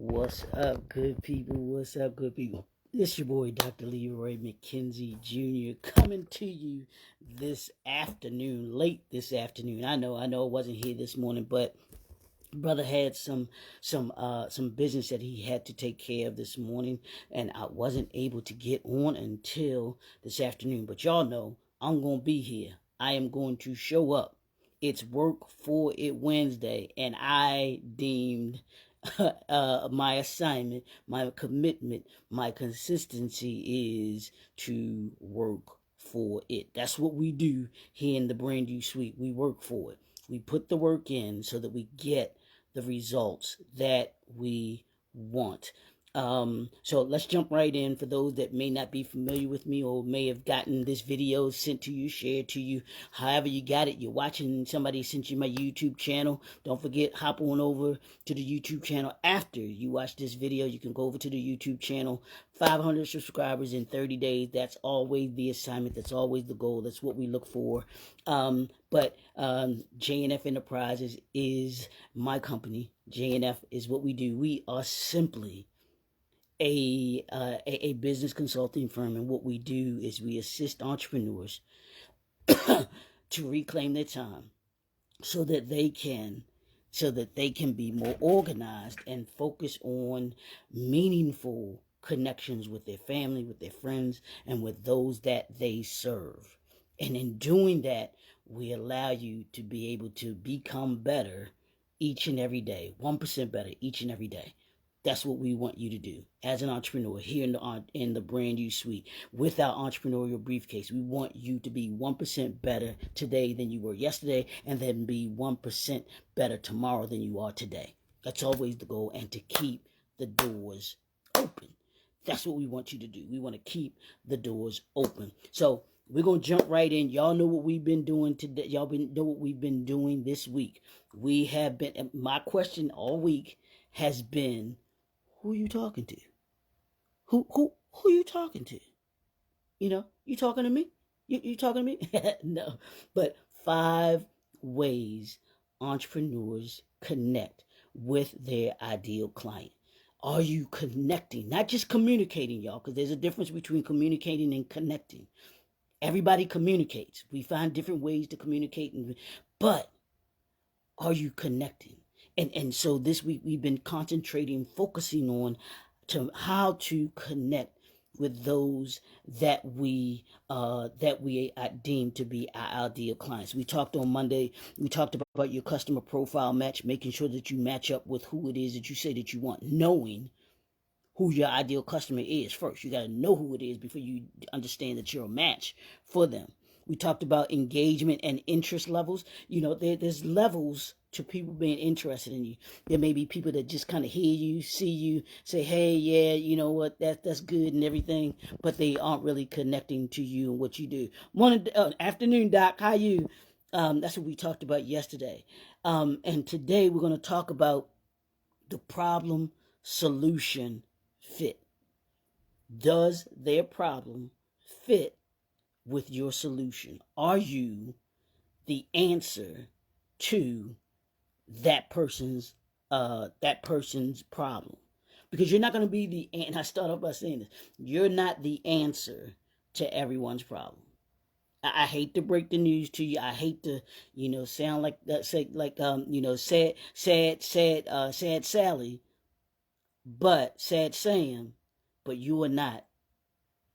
What's up, good people? What's up, good people? It's your boy, Dr. Leroy McKenzie Jr., coming to you this afternoon, late this afternoon. I know I wasn't here this morning, but brother had some business that he had to take care of this morning, and I wasn't able to get on until this afternoon. But y'all know I'm gonna be here. I am going to show up. It's Work for It Wednesday, and I deemed my assignment, my commitment, my consistency is to work for it. That's what we do here in the Brand New Suite. We work for it. We put the work in so that we get the results that we want. So let's jump right in. For those that may not be familiar with me or may have gotten this video sent to you, shared to you, however you got it, you're watching, somebody sent you my YouTube channel. Don't forget, hop on over to the YouTube channel. After you watch this video, you can go over to the YouTube channel. 500 subscribers in 30 days. That's always the assignment. That's always the goal. That's what we look for. But J&F Enterprises is my company. J&F is what we do. We are simply a business consulting firm, and what we do is we assist entrepreneurs to reclaim their time so that they can be more organized and focus on meaningful connections with their family, with their friends, and with those that they serve. And in doing that, we allow you to be able to become better each and every day, 1% better each and every day. That's what we want you to do as an entrepreneur here in the Brand New Suite with our entrepreneurial briefcase. We want you to be 1% better today than you were yesterday, and then be 1% better tomorrow than you are today. That's always the goal, and to keep the doors open. That's what we want you to do. We want to keep the doors open. So we're going to jump right in. Y'all know what we've been doing today. Y'all know what we've been doing this week. My question all week has been, who are you talking to? Who are you talking to? You talking to me? You talking to me? No. But 5 ways entrepreneurs connect with their ideal client. Are you connecting? Not just communicating, y'all, because there's a difference between communicating and connecting. Everybody communicates. We find different ways to communicate, but are you connecting? And so this week we've been focusing on how to connect with those that we deem to be our ideal clients. We talked on Monday. We talked about your customer profile match, making sure that you match up with who it is that you say that you want, knowing who your ideal customer is first. You got to know who it is before you understand that you're a match for them. We talked about engagement and interest levels. There's levels to people being interested in you. There may be people that just kind of hear you, see you, say, hey, yeah, you know what, that's good and everything, but they aren't really connecting to you and what you do. Afternoon, Doc, how you? That's what we talked about yesterday. And today we're going to talk about the problem solution fit. Does their problem fit with your solution? Are you the answer to that person's problem? Because you're not going to be and I start off by saying this, you're not the answer to everyone's problem. I hate to break the news to you. I hate to, sound like that, sad Sally, but sad Sam, but you are not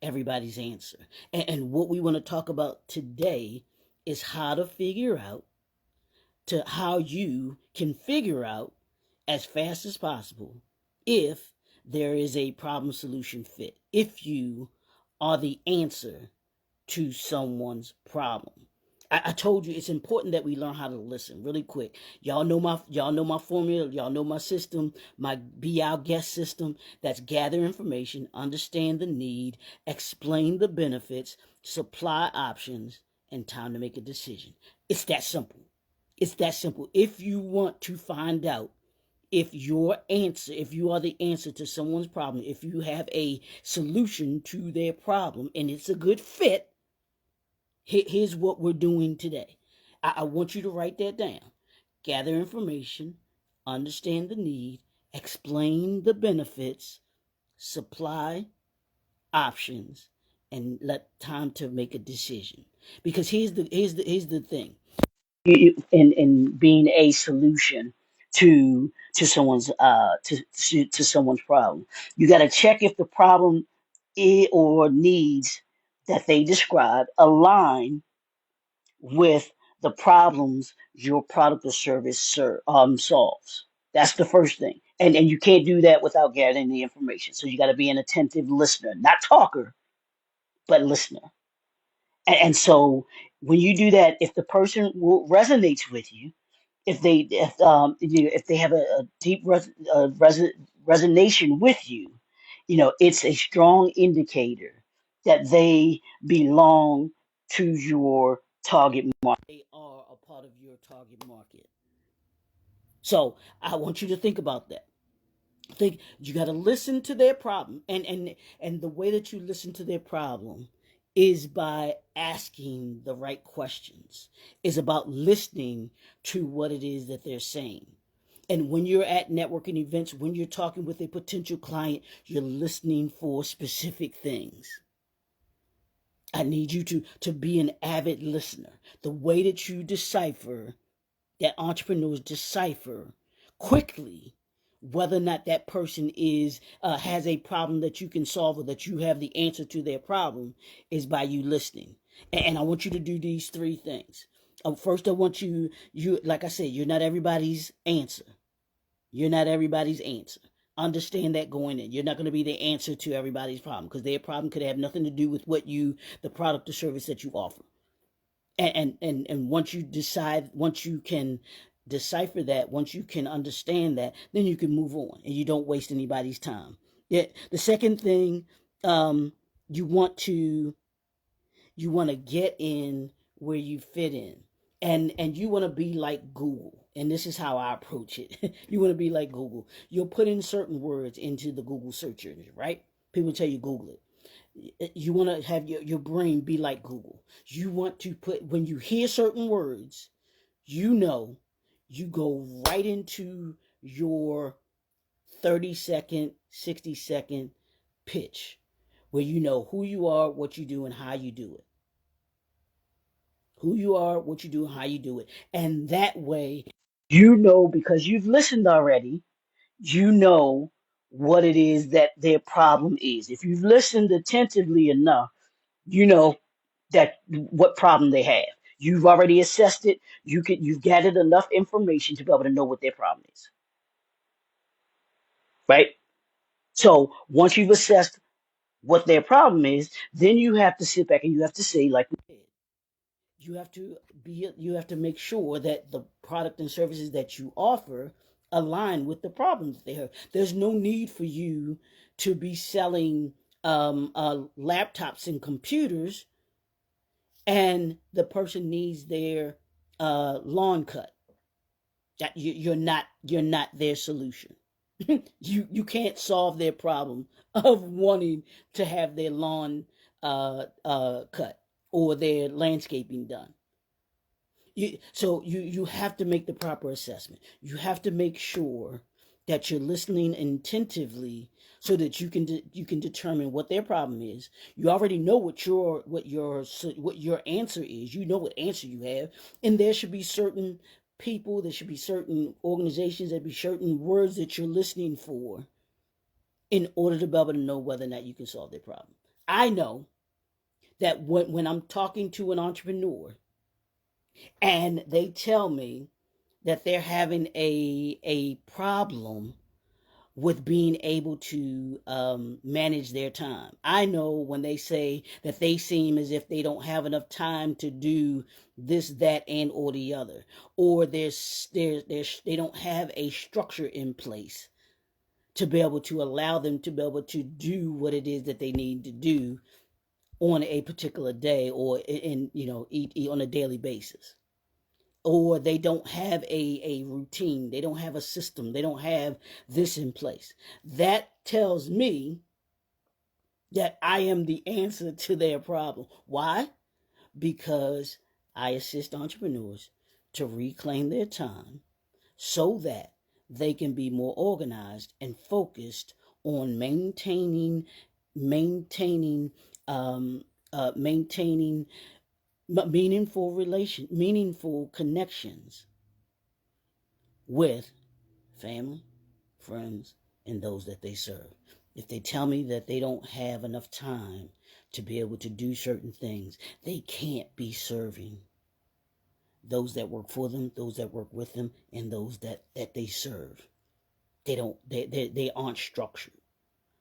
everybody's answer. And what we want to talk about today is how you can figure out as fast as possible if there is a problem solution fit, if you are the answer to someone's problem. I told you it's important that we learn how to listen really quick. Y'all know my formula. Y'all know my system, my Be Our Guest system. That's gather information, understand the need, explain the benefits, supply options, and time to make a decision. It's that simple. It's that simple. If you want to find out if you are the answer to someone's problem, if you have a solution to their problem and it's a good fit, here's what we're doing today. I want you to write that down. Gather information, understand the need, explain the benefits, supply options, and let time to make a decision. Because here's the thing. In being a solution to someone's to someone's problem, you got to check if the problem or needs that they describe align with the problems your product or service solves. That's the first thing. And you can't do that without gathering the information. So you got to be an attentive listener, not talker, but listener. And so when you do that, if the person resonates with you, if they have a deep resonation with you, it's a strong indicator that they belong to your target market. They are a part of your target market. So I want you to think about that. Think you got to listen to their problem, and the way that you listen to their problem is by asking the right questions. Is about listening to what it is that they're saying. And when you're at networking events, when you're talking with a potential client, you're listening for specific things. I need you to be an avid listener. The way that you decipher, that entrepreneurs decipher quickly whether or not that person has a problem that you can solve, or that you have the answer to their problem, is by you listening. And I want you to do these three things. First, I want you like I said, you're not everybody's answer. You're not everybody's answer. Understand that going in. You're not going to be the answer to everybody's problem, because their problem could have nothing to do with the product or service that you offer. And once you can decipher that, once you can understand that, then you can move on and you don't waste anybody's time. Yeah. The second thing, you want to get in where you fit in, and you want to be like Google. And this is how I approach it. You want to be like Google. You'll put in certain words into the Google search engine, right? People tell you Google it. You want to have your brain be like Google. You want to put, when you hear certain words, you go right into your 30-second, 60-second pitch, where you know who you are, what you do, and how you do it. Who you are, what you do, and how you do it. And that way, because you've listened already, you know what it is that their problem is. If you've listened attentively enough, you know that what problem they have. You've already assessed it. You've gathered enough information to be able to know what their problem is. Right? So once you've assessed what their problem is, then you have to sit back and you have to say, like we said, you have to make sure that the product and services that you offer align with the problems they have. There's no need for you to be selling laptops and computers, and the person needs their lawn cut. That you're not their solution. You can't solve their problem of wanting to have their lawn cut or their landscaping done. You have to make the proper assessment. You have to make sure that you're listening attentively, so that you can determine what their problem is. You already know what your answer is. You know what answer you have, and there should be certain people, there should be certain organizations, there be certain words that you're listening for in order to be able to know whether or not you can solve their problem. I know that when I'm talking to an entrepreneur and they tell me that they're having a problem with being able to manage their time. I know when they say that they seem as if they don't have enough time to do this, that, and or the other, or they don't have a structure in place to be able to allow them to be able to do what it is that they need to do on a particular day, or eat on a daily basis. Or they don't have a routine, they don't have a system, they don't have this in place. That tells me that I am the answer to their problem. Why? Because I assist entrepreneurs to reclaim their time, so that they can be more organized and focused on maintaining um, maintaining meaningful connections with family, friends, and those that they serve. If they tell me that they don't have enough time to be able to do certain things, they can't be serving those that work for them, those that work with them, and those that they serve. They aren't structured.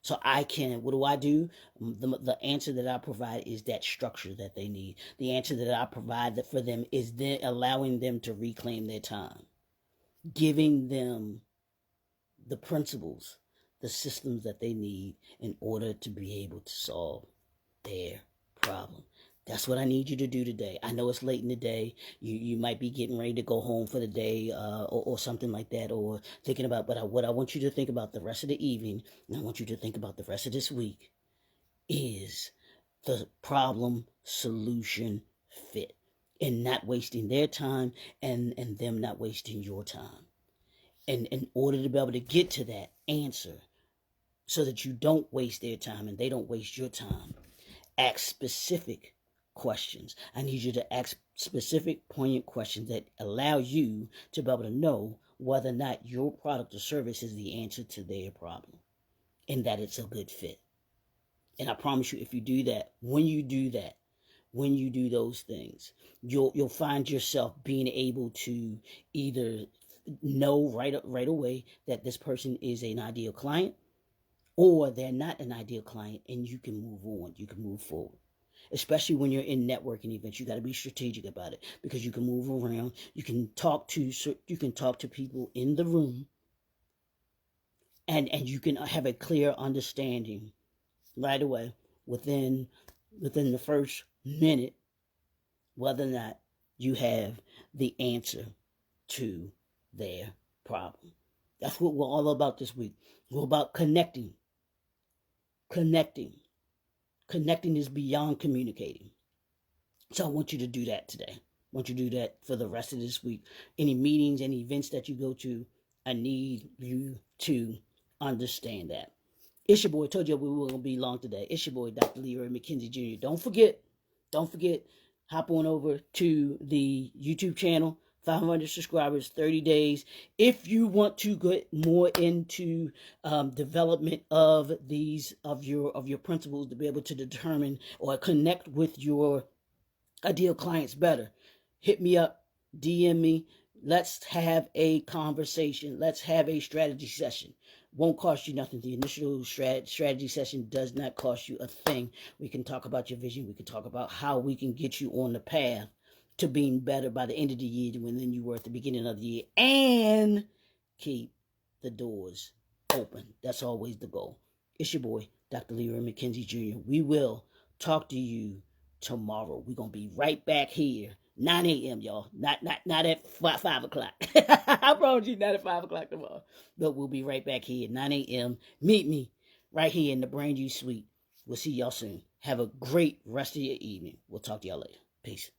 So what do I do? The answer that I provide is that structure that they need. The answer that I provide for them is then allowing them to reclaim their time, giving them the principles, the systems that they need in order to be able to solve their problem. That's what I need you to do today. I know it's late in the day. You might be getting ready to go home for the day or something like that, or thinking about, but what I want you to think about the rest of the evening, and I want you to think about the rest of this week, is the problem solution fit, and not wasting their time and them not wasting your time. And in order to be able to get to that answer so that you don't waste their time and they don't waste your time, ask specific questions. I need you to ask specific, poignant questions that allow you to be able to know whether or not your product or service is the answer to their problem and that it's a good fit. And I promise you, if you do that, when you do those things, you'll find yourself being able to either know right away that this person is an ideal client, or they're not an ideal client, and you can move on, you can move forward. Especially when you're in networking events, you got to be strategic about it, because you can move around, you can talk to people in the room, and you can have a clear understanding right away within the first minute whether or not you have the answer to their problem. That's what we're all about this week. We're about connecting. Connecting is beyond communicating. So I want you to do that today. I want you to do that for the rest of this week. Any meetings, any events that you go to, I need you to understand that. It's your boy. Told you we were going to be long today. It's your boy, Dr. Leroy McKenzie Jr. Don't forget, hop on over to the YouTube channel. 500 subscribers, 30 days. If you want to get more into development of your principles to be able to determine or connect with your ideal clients better, hit me up, DM me. Let's have a conversation. Let's have a strategy session. Won't cost you nothing. The initial strategy session does not cost you a thing. We can talk about your vision. We can talk about how we can get you on the path to being better by the end of the year than you were at the beginning of the year, and keep the doors open. That's always the goal. It's your boy, Dr. Leroy McKenzie Jr. We will talk to you tomorrow. We're going to be right back here. 9 a.m., y'all. Not at 5 o'clock. I promise you, not at 5 o'clock tomorrow. But we'll be right back here at 9 a.m. Meet me right here in the Brand New Suite. We'll see y'all soon. Have a great rest of your evening. We'll talk to y'all later. Peace.